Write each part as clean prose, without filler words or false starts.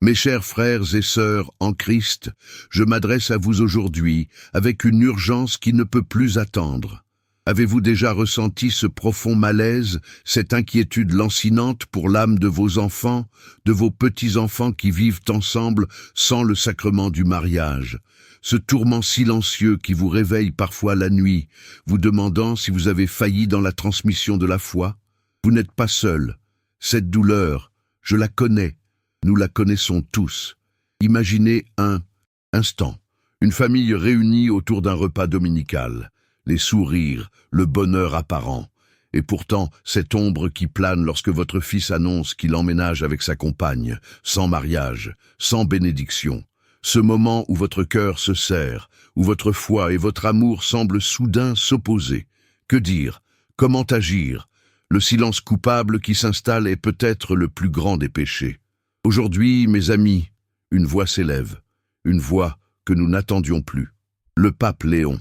Mes chers frères et sœurs en Christ, je m'adresse à vous aujourd'hui avec une urgence qui ne peut plus attendre. Avez-vous déjà ressenti ce profond malaise, cette inquiétude lancinante pour l'âme de vos enfants, de vos petits-enfants qui vivent ensemble sans le sacrement du mariage? Ce tourment silencieux qui vous réveille parfois la nuit, vous demandant si vous avez failli dans la transmission de la foi? Vous n'êtes pas seul. Cette douleur, je la connais. Nous la connaissons tous. Imaginez un instant, une famille réunie autour d'un repas dominical, les sourires, le bonheur apparent, et pourtant cette ombre qui plane lorsque votre fils annonce qu'il emménage avec sa compagne, sans mariage, sans bénédiction. Ce moment où votre cœur se serre, où votre foi et votre amour semblent soudain s'opposer. Que dire? Comment agir? Le silence coupable qui s'installe est peut-être le plus grand des péchés. Aujourd'hui, mes amis, une voix s'élève, une voix que nous n'attendions plus. Le pape Léon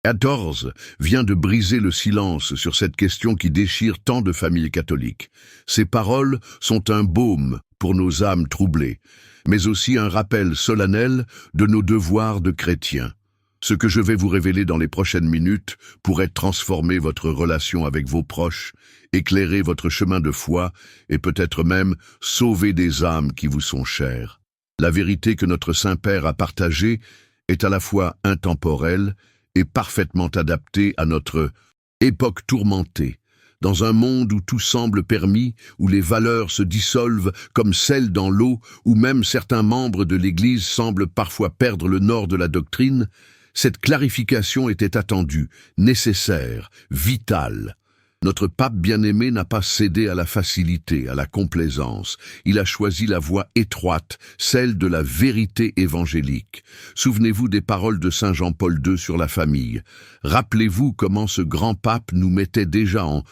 XIV vient de briser le silence sur cette question qui déchire tant de familles catholiques. Ses paroles sont un baume pour nos âmes troublées, mais aussi un rappel solennel de nos devoirs de chrétiens. Ce que je vais vous révéler dans les prochaines minutes pourrait transformer votre relation avec vos proches, éclairer votre chemin de foi et peut-être même sauver des âmes qui vous sont chères. La vérité que notre Saint-Père a partagée est à la fois intemporelle et parfaitement adaptée à notre époque tourmentée. Dans un monde où tout semble permis, où les valeurs se dissolvent comme sel dans l'eau, où même certains membres de l'Église semblent parfois perdre le nord de la doctrine, cette clarification était attendue, nécessaire, vitale. Notre pape bien-aimé n'a pas cédé à la facilité, à la complaisance. Il a choisi la voie étroite, celle de la vérité évangélique. Souvenez-vous des paroles de Saint Jean-Paul II sur la famille. Rappelez-vous comment ce grand pape nous mettait déjà en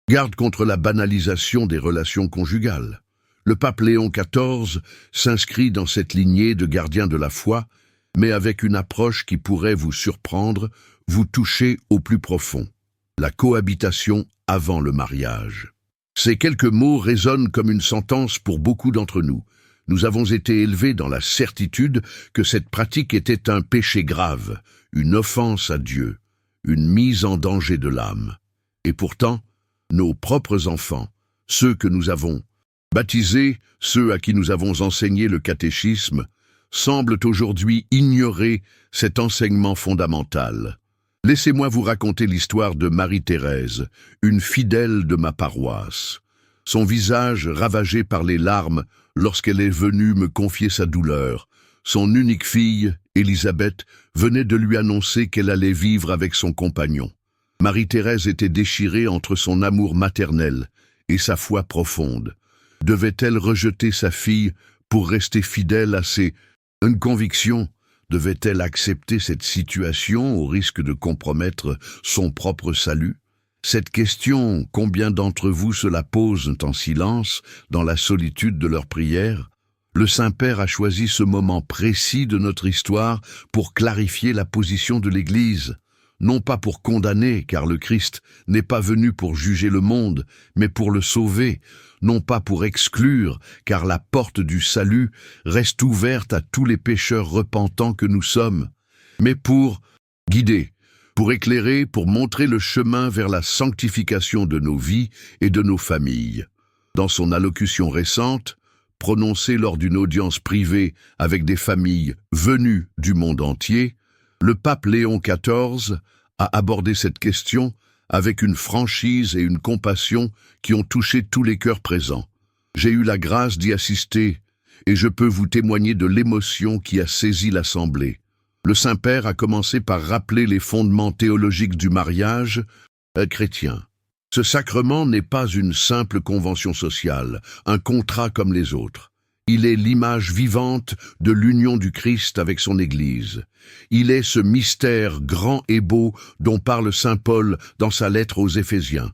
garde contre la banalisation des relations conjugales. Le pape Léon XIV s'inscrit dans cette lignée de gardiens de la foi, mais avec une approche qui pourrait vous surprendre, vous toucher au plus profond. La cohabitation avant le mariage. Ces quelques mots résonnent comme une sentence pour beaucoup d'entre nous. Nous avons été élevés dans la certitude que cette pratique était un péché grave, une offense à Dieu, une mise en danger de l'âme. Et pourtant, nos propres enfants, ceux que nous avons baptisés, ceux à qui nous avons enseigné le catéchisme, semblent aujourd'hui ignorer cet enseignement fondamental. Laissez-moi vous raconter l'histoire de Marie-Thérèse, une fidèle de ma paroisse. Son visage ravagé par les larmes lorsqu'elle est venue me confier sa douleur. Son unique fille, Élisabeth, venait de lui annoncer qu'elle allait vivre avec son compagnon. Marie-Thérèse était déchirée entre son amour maternel et sa foi profonde. Devait-elle rejeter sa fille pour rester fidèle à ses convictions? Devait-elle accepter cette situation au risque de compromettre son propre salut? Cette question, combien d'entre vous se la posent en silence, dans la solitude de leur prière? Le Saint-Père a choisi ce moment précis de notre histoire pour clarifier la position de l'Église. Non pas pour condamner, car le Christ n'est pas venu pour juger le monde, mais pour le sauver. Non pas pour exclure, car la porte du salut reste ouverte à tous les pécheurs repentants que nous sommes, mais pour guider, pour éclairer, pour montrer le chemin vers la sanctification de nos vies et de nos familles. Dans son allocution récente, prononcée lors d'une audience privée avec des familles venues du monde entier, le pape Léon XIV a abordé cette question avec une franchise et une compassion qui ont touché tous les cœurs présents. J'ai eu la grâce d'y assister et je peux vous témoigner de l'émotion qui a saisi l'Assemblée. Le Saint-Père a commencé par rappeler les fondements théologiques du mariage chrétien. Ce sacrement n'est pas une simple convention sociale, un contrat comme les autres. Il est l'image vivante de l'union du Christ avec son Église. Il est ce mystère grand et beau dont parle saint Paul dans sa lettre aux Éphésiens.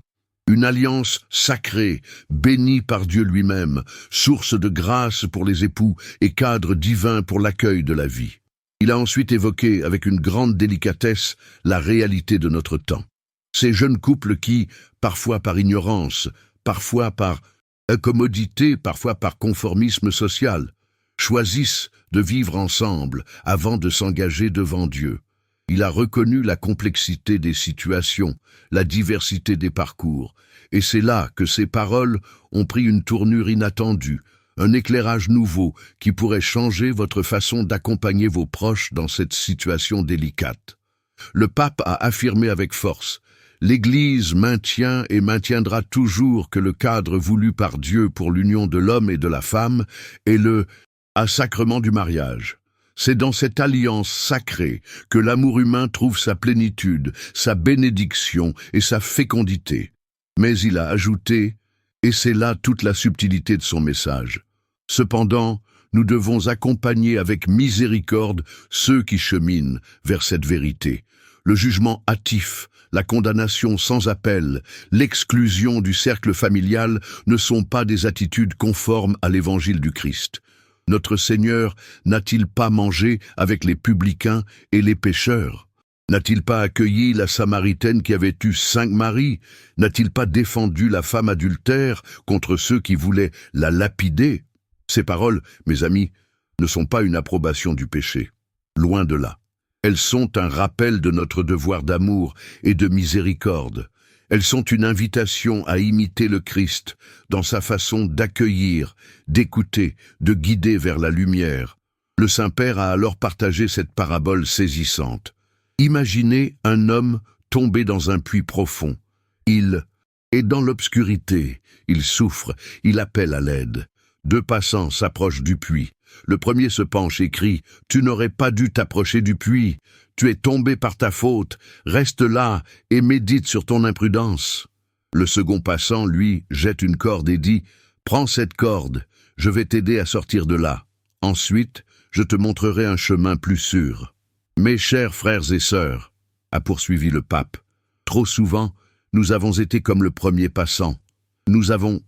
Une alliance sacrée, bénie par Dieu lui-même, source de grâce pour les époux et cadre divin pour l'accueil de la vie. Il a ensuite évoqué avec une grande délicatesse la réalité de notre temps. Ces jeunes couples qui, parfois par ignorance, parfois par commodité, parfois par conformisme social, choisissent de vivre ensemble avant de s'engager devant Dieu. Il a reconnu la complexité des situations, la diversité des parcours, et c'est là que ces paroles ont pris une tournure inattendue, un éclairage nouveau qui pourrait changer votre façon d'accompagner vos proches dans cette situation délicate. Le pape a affirmé avec force: l'Église maintient et maintiendra toujours que le cadre voulu par Dieu pour l'union de l'homme et de la femme est le sacrement du mariage. C'est dans cette alliance sacrée que l'amour humain trouve sa plénitude, sa bénédiction et sa fécondité. Mais il a ajouté, et c'est là toute la subtilité de son message: cependant, nous devons accompagner avec miséricorde ceux qui cheminent vers cette vérité. Le jugement hâtif, la condamnation sans appel, l'exclusion du cercle familial ne sont pas des attitudes conformes à l'évangile du Christ. Notre Seigneur n'a-t-il pas mangé avec les publicains et les pécheurs? N'a-t-il pas accueilli la Samaritaine qui avait eu 5 maris? N'a-t-il pas défendu la femme adultère contre ceux qui voulaient la lapider? Ces paroles, mes amis, ne sont pas une approbation du péché. Loin de là. Elles sont un rappel de notre devoir d'amour et de miséricorde. Elles sont une invitation à imiter le Christ dans sa façon d'accueillir, d'écouter, de guider vers la lumière. Le Saint-Père a alors partagé cette parabole saisissante. Imaginez un homme tombé dans un puits profond. Il est dans l'obscurité, il souffre, il appelle à l'aide. 2 passants s'approchent du puits. Le premier se penche et crie: « Tu n'aurais pas dû t'approcher du puits. Tu es tombé par ta faute. Reste là et médite sur ton imprudence. » Le second passant, lui, jette une corde et dit: « Prends cette corde, je vais t'aider à sortir de là. Ensuite, je te montrerai un chemin plus sûr. » Mes chers frères et sœurs, a poursuivi le pape, trop souvent, nous avons été comme le premier passant. Nous avons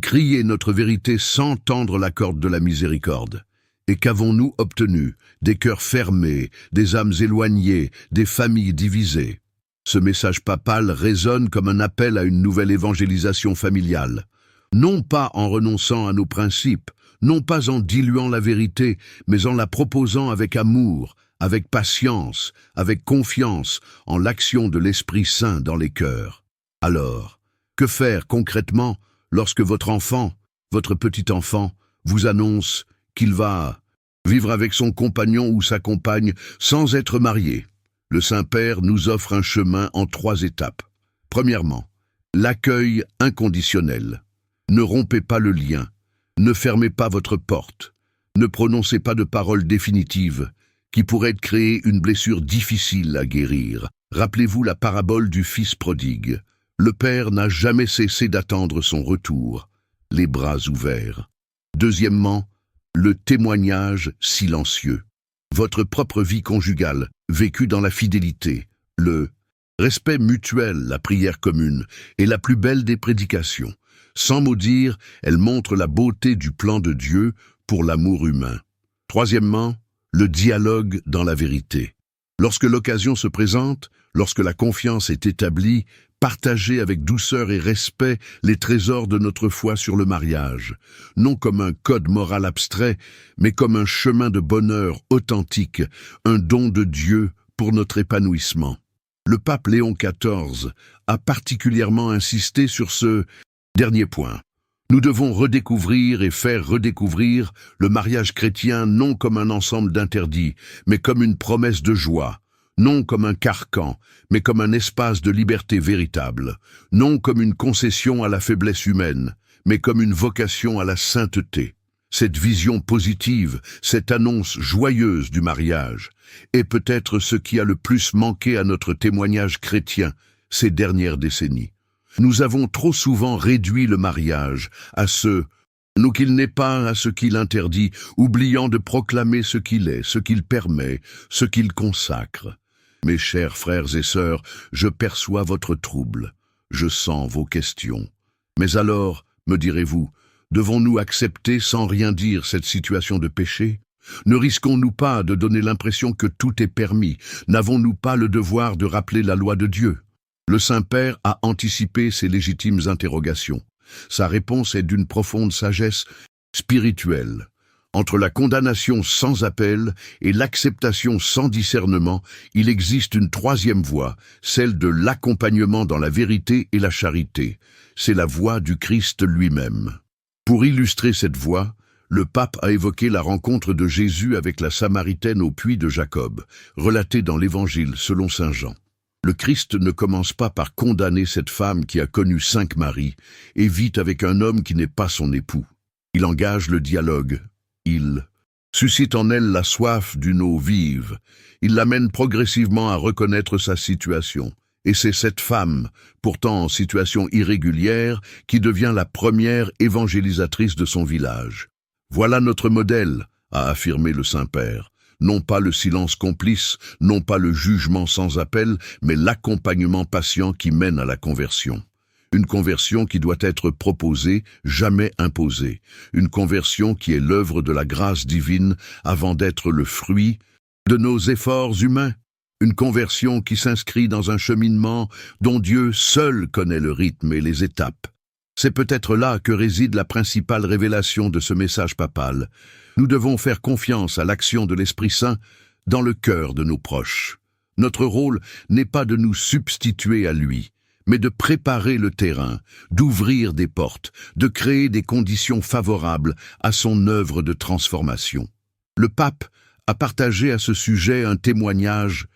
crié notre vérité sans tendre la corde de la miséricorde. Et qu'avons-nous obtenu? Des cœurs fermés, des âmes éloignées, des familles divisées. Ce message papal résonne comme un appel à une nouvelle évangélisation familiale. Non pas en renonçant à nos principes, non pas en diluant la vérité, mais en la proposant avec amour, avec patience, avec confiance, en l'action de l'Esprit Saint dans les cœurs. Alors, que faire concrètement lorsque votre enfant, votre petit enfant, vous annonce qu'il va vivre avec son compagnon ou sa compagne sans être marié? Le Saint-Père nous offre un chemin en 3 étapes. Premièrement, l'accueil inconditionnel. Ne rompez pas le lien, ne fermez pas votre porte, ne prononcez pas de paroles définitives qui pourraient créer une blessure difficile à guérir. Rappelez-vous la parabole du fils prodigue. Le père n'a jamais cessé d'attendre son retour, les bras ouverts. Deuxièmement, le témoignage silencieux. Votre propre vie conjugale, vécue dans la fidélité, le respect mutuel, la prière commune, est la plus belle des prédications. Sans maudire, elle montre la beauté du plan de Dieu pour l'amour humain. Troisièmement, le dialogue dans la vérité. Lorsque l'occasion se présente, lorsque la confiance est établie, partagez avec douceur et respect les trésors de notre foi sur le mariage, non comme un code moral abstrait, mais comme un chemin de bonheur authentique, un don de Dieu pour notre épanouissement. Le pape Léon XIV a particulièrement insisté sur ce dernier point. Nous devons redécouvrir et faire redécouvrir le mariage chrétien non comme un ensemble d'interdits, mais comme une promesse de joie, non comme un carcan, mais comme un espace de liberté véritable, non comme une concession à la faiblesse humaine, mais comme une vocation à la sainteté. Cette vision positive, cette annonce joyeuse du mariage, est peut-être ce qui a le plus manqué à notre témoignage chrétien ces dernières décennies. Nous avons trop souvent réduit le mariage à qu'il n'est pas, à ce qu'il interdit, oubliant de proclamer ce qu'il est, ce qu'il permet, ce qu'il consacre. Mes chers frères et sœurs, je perçois votre trouble, je sens vos questions. Mais alors, me direz-vous, devons-nous accepter sans rien dire cette situation de péché? Ne risquons-nous pas de donner l'impression que tout est permis? N'avons-nous pas le devoir de rappeler la loi de Dieu? Le Saint-Père a anticipé ces légitimes interrogations. Sa réponse est d'une profonde sagesse spirituelle. Entre la condamnation sans appel et l'acceptation sans discernement, il existe une troisième voie, celle de l'accompagnement dans la vérité et la charité. C'est la voie du Christ lui-même. Pour illustrer cette voie, le pape a évoqué la rencontre de Jésus avec la Samaritaine au puits de Jacob, relatée dans l'Évangile selon saint Jean. Le Christ ne commence pas par condamner cette femme qui a connu 5 maris et vit avec un homme qui n'est pas son époux. Il engage le dialogue. Il suscite en elle la soif d'une eau vive. Il l'amène progressivement à reconnaître sa situation. Et c'est cette femme, pourtant en situation irrégulière, qui devient la première évangélisatrice de son village. Voilà notre modèle, a affirmé le Saint-Père. Non pas le silence complice, non pas le jugement sans appel, mais l'accompagnement patient qui mène à la conversion. Une conversion qui doit être proposée, jamais imposée. Une conversion qui est l'œuvre de la grâce divine avant d'être le fruit de nos efforts humains. Une conversion qui s'inscrit dans un cheminement dont Dieu seul connaît le rythme et les étapes. C'est peut-être là que réside la principale révélation de ce message papal. Nous devons faire confiance à l'action de l'Esprit Saint dans le cœur de nos proches. Notre rôle n'est pas de nous substituer à lui, mais de préparer le terrain, d'ouvrir des portes, de créer des conditions favorables à son œuvre de transformation. Le pape a partagé à ce sujet un témoignage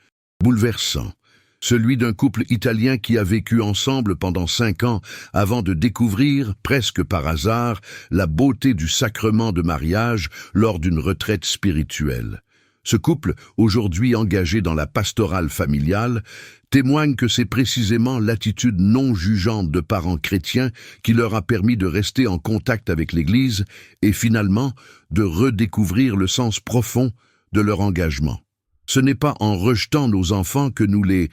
bouleversant, celui d'un couple italien qui a vécu ensemble pendant 5 ans avant de découvrir, presque par hasard, la beauté du sacrement de mariage lors d'une retraite spirituelle. Ce couple, aujourd'hui engagé dans la pastorale familiale, témoigne que c'est précisément l'attitude non jugeante de parents chrétiens qui leur a permis de rester en contact avec l'Église et finalement de redécouvrir le sens profond de leur engagement. Ce n'est pas en rejetant nos enfants que nous les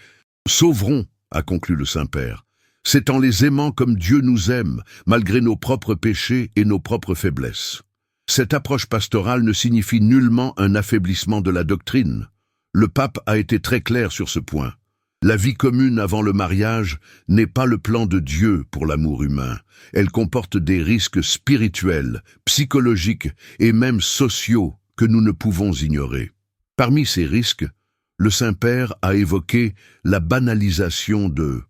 sauverons, a conclu le Saint-Père. C'est en les aimant comme Dieu nous aime, malgré nos propres péchés et nos propres faiblesses. Cette approche pastorale ne signifie nullement un affaiblissement de la doctrine. Le pape a été très clair sur ce point. La vie commune avant le mariage n'est pas le plan de Dieu pour l'amour humain. Elle comporte des risques spirituels, psychologiques et même sociaux que nous ne pouvons ignorer. Parmi ces risques, le Saint-Père a évoqué la banalisation de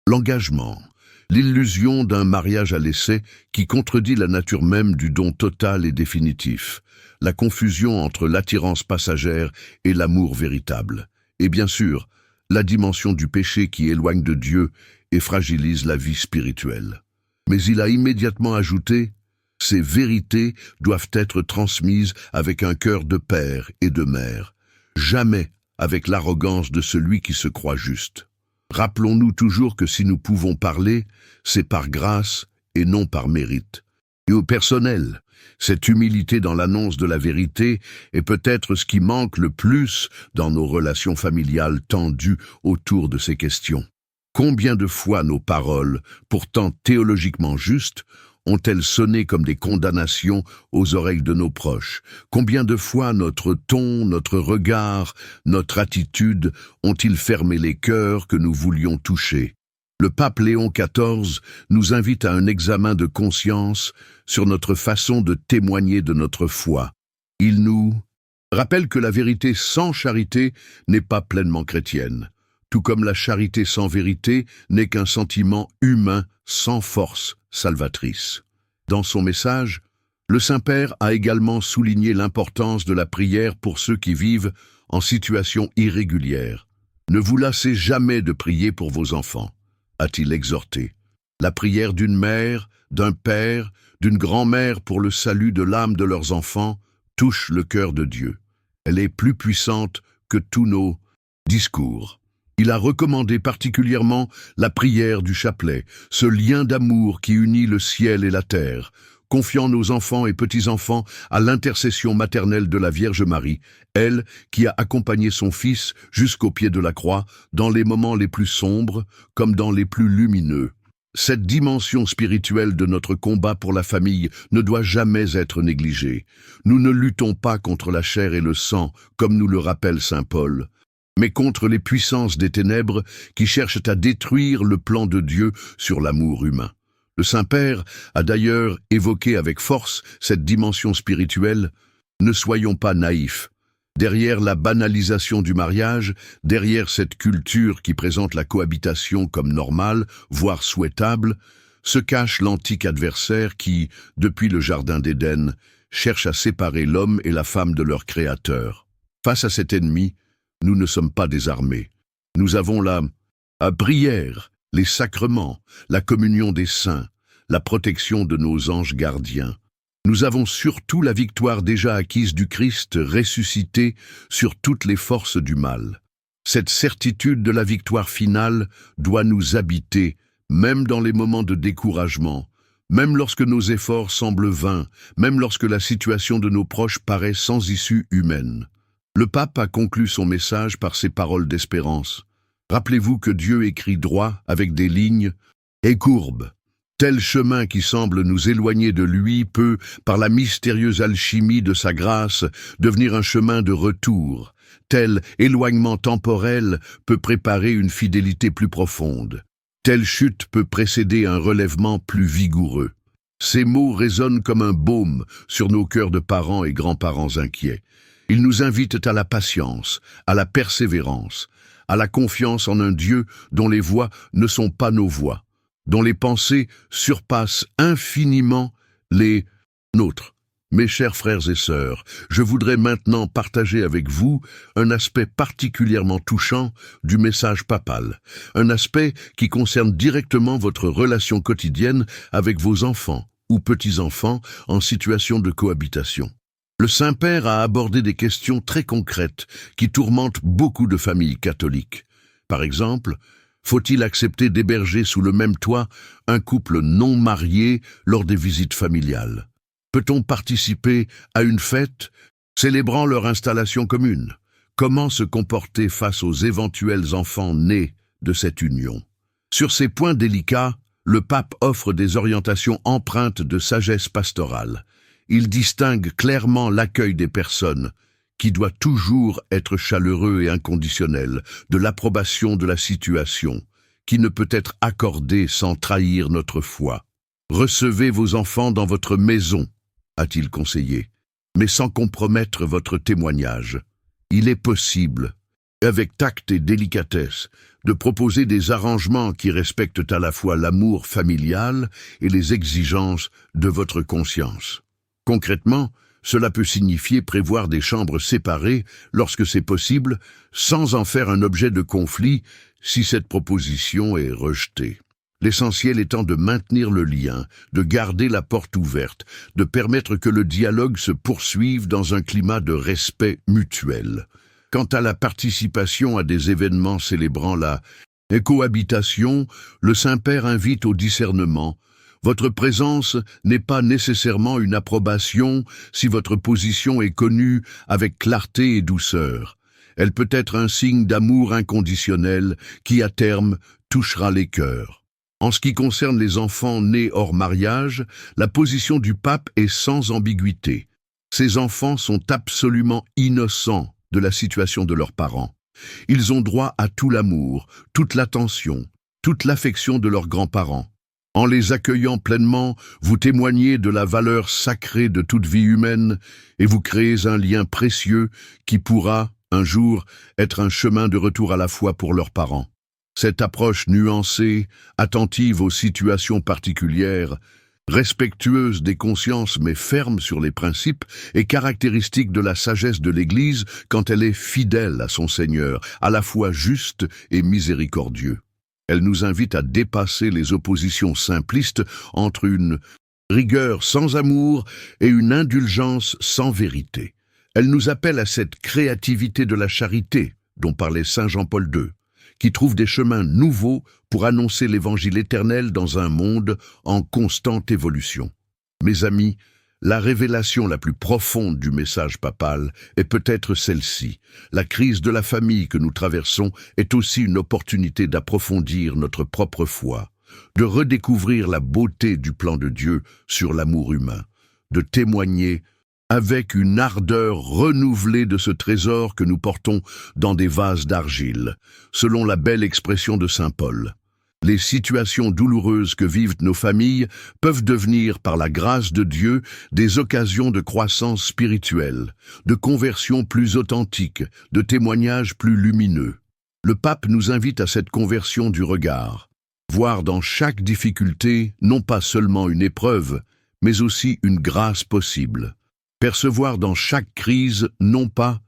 l'engagement, l'illusion d'un mariage à l'essai qui contredit la nature même du don total et définitif, la confusion entre l'attirance passagère et l'amour véritable, et bien sûr, la dimension du péché qui éloigne de Dieu et fragilise la vie spirituelle. Mais il a immédiatement ajouté « Ces vérités doivent être transmises avec un cœur de père et de mère, jamais avec l'arrogance de celui qui se croit juste. Rappelons-nous toujours que si nous pouvons parler, c'est par grâce et non par mérite. Et au personnel, cette humilité dans l'annonce de la vérité est peut-être ce qui manque le plus dans nos relations familiales tendues autour de ces questions. Combien de fois nos paroles, pourtant théologiquement justes, ont-elles sonné comme des condamnations aux oreilles de nos proches? Combien de fois notre ton, notre regard, notre attitude ont-ils fermé les cœurs que nous voulions toucher? Le pape Léon XIV nous invite à un examen de conscience sur notre façon de témoigner de notre foi. Il nous rappelle que la vérité sans charité n'est pas pleinement chrétienne, tout comme la charité sans vérité n'est qu'un sentiment humain sans force salvatrice. Dans son message, le Saint-Père a également souligné l'importance de la prière pour ceux qui vivent en situation irrégulière. Ne vous lassez jamais de prier pour vos enfants, a-t-il exhorté. La prière d'une mère, d'un père, d'une grand-mère pour le salut de l'âme de leurs enfants touche le cœur de Dieu. Elle est plus puissante que tous nos discours. Il a recommandé particulièrement la prière du chapelet, ce lien d'amour qui unit le ciel et la terre, confiant nos enfants et petits-enfants à l'intercession maternelle de la Vierge Marie, elle qui a accompagné son Fils jusqu'au pied de la croix, dans les moments les plus sombres comme dans les plus lumineux. Cette dimension spirituelle de notre combat pour la famille ne doit jamais être négligée. Nous ne luttons pas contre la chair et le sang, comme nous le rappelle saint Paul, mais contre les puissances des ténèbres qui cherchent à détruire le plan de Dieu sur l'amour humain. Le Saint-Père a d'ailleurs évoqué avec force cette dimension spirituelle Ne soyons pas naïfs. Derrière la banalisation du mariage, derrière cette culture qui présente la cohabitation comme normale, voire souhaitable, se cache l'antique adversaire qui, depuis le Jardin d'Éden, cherche à séparer l'homme et la femme de leur Créateur. Face à cet ennemi, nous ne sommes pas désarmés. Nous avons la prière, les sacrements, la communion des saints, la protection de nos anges gardiens. Nous avons surtout la victoire déjà acquise du Christ ressuscité sur toutes les forces du mal. Cette certitude de la victoire finale doit nous habiter, même dans les moments de découragement, même lorsque nos efforts semblent vains, même lorsque la situation de nos proches paraît sans issue humaine. Le pape a conclu son message par ces paroles d'espérance. Rappelez-vous que Dieu écrit droit avec des lignes et courbes. Tel chemin qui semble nous éloigner de lui peut, par la mystérieuse alchimie de sa grâce, devenir un chemin de retour. Tel éloignement temporel peut préparer une fidélité plus profonde. Telle chute peut précéder un relèvement plus vigoureux. Ces mots résonnent comme un baume sur nos cœurs de parents et grands-parents inquiets. Ils nous invitent à la patience, à la persévérance, à la confiance en un Dieu dont les voies ne sont pas nos voies, dont les pensées surpassent infiniment les nôtres. Mes chers frères et sœurs, je voudrais maintenant partager avec vous un aspect particulièrement touchant du message papal, un aspect qui concerne directement votre relation quotidienne avec vos enfants ou petits-enfants en situation de cohabitation. Le Saint-Père a abordé des questions très concrètes qui tourmentent beaucoup de familles catholiques. Par exemple, faut-il accepter d'héberger sous le même toit un couple non marié lors des visites familiales? Peut-on participer à une fête célébrant leur installation commune? Comment se comporter face aux éventuels enfants nés de cette union? Sur ces points délicats, le pape offre des orientations empreintes de sagesse pastorale. Il distingue clairement l'accueil des personnes, qui doit toujours être chaleureux et inconditionnel, de l'approbation de la situation, qui ne peut être accordée sans trahir notre foi. Recevez vos enfants dans votre maison, a-t-il conseillé, mais sans compromettre votre témoignage. Il est possible, avec tact et délicatesse, de proposer des arrangements qui respectent à la fois l'amour familial et les exigences de votre conscience. Concrètement, cela peut signifier prévoir des chambres séparées lorsque c'est possible, sans en faire un objet de conflit si cette proposition est rejetée. L'essentiel étant de maintenir le lien, de garder la porte ouverte, de permettre que le dialogue se poursuive dans un climat de respect mutuel. Quant à la participation à des événements célébrant la cohabitation, le Saint-Père invite au discernement. Votre présence n'est pas nécessairement une approbation si votre position est connue avec clarté et douceur. Elle peut être un signe d'amour inconditionnel qui, à terme, touchera les cœurs. En ce qui concerne les enfants nés hors mariage, la position du pape est sans ambiguïté. Ces enfants sont absolument innocents de la situation de leurs parents. Ils ont droit à tout l'amour, toute l'attention, toute l'affection de leurs grands-parents. En les accueillant pleinement, vous témoignez de la valeur sacrée de toute vie humaine et vous créez un lien précieux qui pourra, un jour, être un chemin de retour à la foi pour leurs parents. Cette approche nuancée, attentive aux situations particulières, respectueuse des consciences mais ferme sur les principes, est caractéristique de la sagesse de l'Église quand elle est fidèle à son Seigneur, à la fois juste et miséricordieux. Elle nous invite à dépasser les oppositions simplistes entre une rigueur sans amour et une indulgence sans vérité. Elle nous appelle à cette créativité de la charité dont parlait Saint Jean-Paul II, qui trouve des chemins nouveaux pour annoncer l'évangile éternel dans un monde en constante évolution. Mes amis, la révélation la plus profonde du message papal est peut-être celle-ci. La crise de la famille que nous traversons est aussi une opportunité d'approfondir notre propre foi, de redécouvrir la beauté du plan de Dieu sur l'amour humain, de témoigner avec une ardeur renouvelée de ce trésor que nous portons dans des vases d'argile, selon la belle expression de saint Paul. Les situations douloureuses que vivent nos familles peuvent devenir, par la grâce de Dieu, des occasions de croissance spirituelle, de conversion plus authentique, de témoignages plus lumineux. Le pape nous invite à cette conversion du regard, voir dans chaque difficulté non pas seulement une épreuve, mais aussi une grâce possible. Percevoir dans chaque crise non pas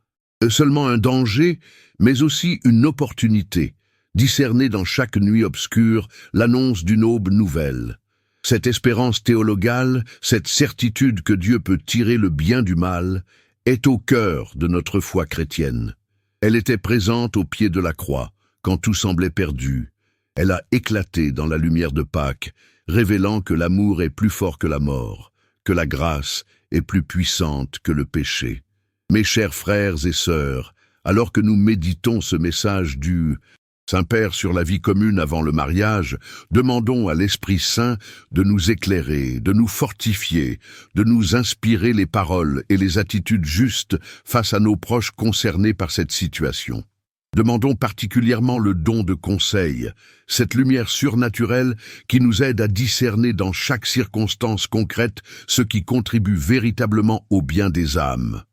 seulement un danger, mais aussi une opportunité. Discerner dans chaque nuit obscure l'annonce d'une aube nouvelle. Cette espérance théologale, cette certitude que Dieu peut tirer le bien du mal, est au cœur de notre foi chrétienne. Elle était présente au pied de la croix, quand tout semblait perdu. Elle a éclaté dans la lumière de Pâques, révélant que l'amour est plus fort que la mort, que la grâce est plus puissante que le péché. Mes chers frères et sœurs, alors que nous méditons ce message du Saint-Père sur la vie commune avant le mariage, demandons à l'Esprit Saint de nous éclairer, de nous fortifier, de nous inspirer les paroles et les attitudes justes face à nos proches concernés par cette situation. Demandons particulièrement le don de conseil, cette lumière surnaturelle qui nous aide à discerner dans chaque circonstance concrète ce qui contribue véritablement au bien des âmes.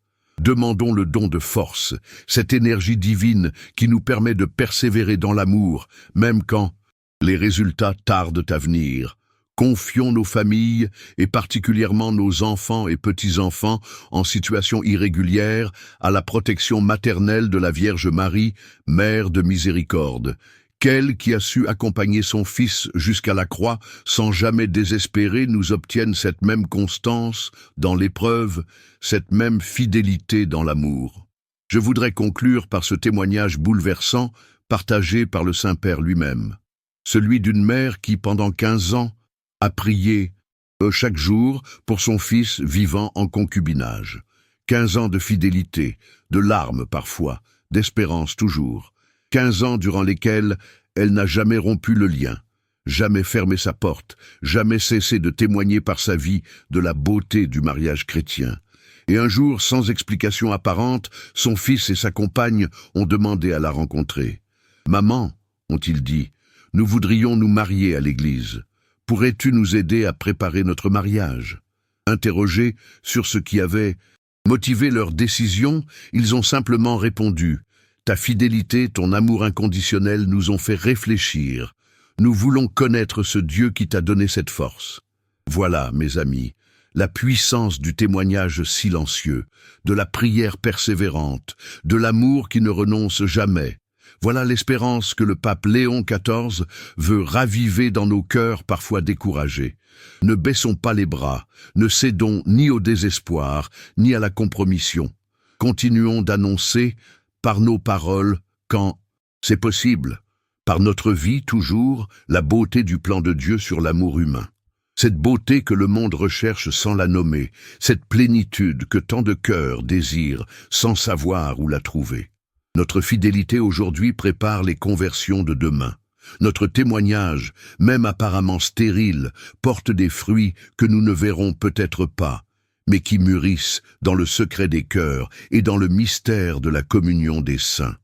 Demandons le don de force, cette énergie divine qui nous permet de persévérer dans l'amour, même quand les résultats tardent à venir. Confions nos familles, et particulièrement nos enfants et petits-enfants en situation irrégulière, à la protection maternelle de la Vierge Marie, Mère de miséricorde. Qu'elle, qui a su accompagner son Fils jusqu'à la croix, sans jamais désespérer, nous obtienne cette même constance dans l'épreuve, cette même fidélité dans l'amour. Je voudrais conclure par ce témoignage bouleversant, partagé par le Saint-Père lui-même. Celui d'une mère qui, pendant 15 ans, a prié chaque jour pour son fils vivant en concubinage. 15 ans de fidélité, de larmes parfois, d'espérance toujours. 15 ans durant lesquels elle n'a jamais rompu le lien, jamais fermé sa porte, jamais cessé de témoigner par sa vie de la beauté du mariage chrétien. Et un jour, sans explication apparente, son fils et sa compagne ont demandé à la rencontrer. « Maman, ont-ils dit, nous voudrions nous marier à l'église. Pourrais-tu nous aider à préparer notre mariage ?» Interrogés sur ce qui avait motivé leur décision, ils ont simplement répondu « Ta fidélité, ton amour inconditionnel nous ont fait réfléchir. Nous voulons connaître ce Dieu qui t'a donné cette force. » Voilà, mes amis, la puissance du témoignage silencieux, de la prière persévérante, de l'amour qui ne renonce jamais. Voilà l'espérance que le pape Léon XIV veut raviver dans nos cœurs parfois découragés. Ne baissons pas les bras, ne cédons ni au désespoir, ni à la compromission. Continuons d'annoncer, par nos paroles, quand c'est possible, par notre vie toujours, la beauté du plan de Dieu sur l'amour humain. Cette beauté que le monde recherche sans la nommer, cette plénitude que tant de cœurs désirent sans savoir où la trouver. Notre fidélité aujourd'hui prépare les conversions de demain. Notre témoignage, même apparemment stérile, porte des fruits que nous ne verrons peut-être pas, mais qui mûrissent dans le secret des cœurs et dans le mystère de la communion des saints.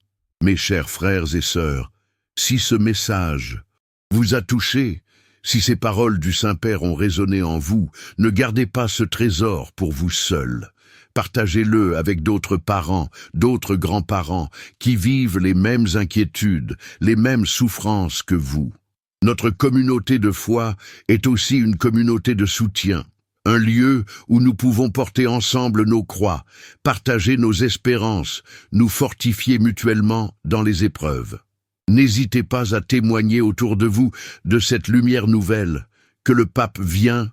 Mes chers frères et sœurs, si ce message vous a touché, si ces paroles du Saint-Père ont résonné en vous, ne gardez pas ce trésor pour vous seuls. Partagez-le avec d'autres parents, d'autres grands-parents qui vivent les mêmes inquiétudes, les mêmes souffrances que vous. Notre communauté de foi est aussi une communauté de soutien, un lieu où nous pouvons porter ensemble nos croix, partager nos espérances, nous fortifier mutuellement dans les épreuves. N'hésitez pas à témoigner autour de vous de cette lumière nouvelle que le pape vient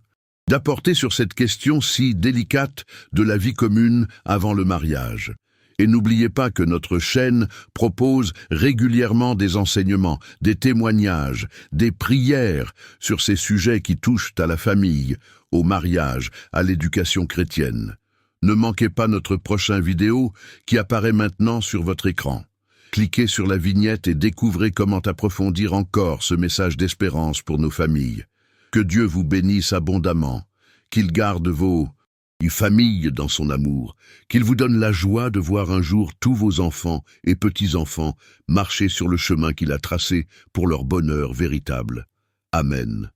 d'apporter sur cette question si délicate de la vie commune avant le mariage. Et n'oubliez pas que notre chaîne propose régulièrement des enseignements, des témoignages, des prières sur ces sujets qui touchent à la famille, au mariage, à l'éducation chrétienne. Ne manquez pas notre prochain vidéo qui apparaît maintenant sur votre écran. Cliquez sur la vignette et découvrez comment approfondir encore ce message d'espérance pour nos familles. Que Dieu vous bénisse abondamment, qu'il garde vos famille dans son amour, qu'il vous donne la joie de voir un jour tous vos enfants et petits-enfants marcher sur le chemin qu'il a tracé pour leur bonheur véritable. Amen.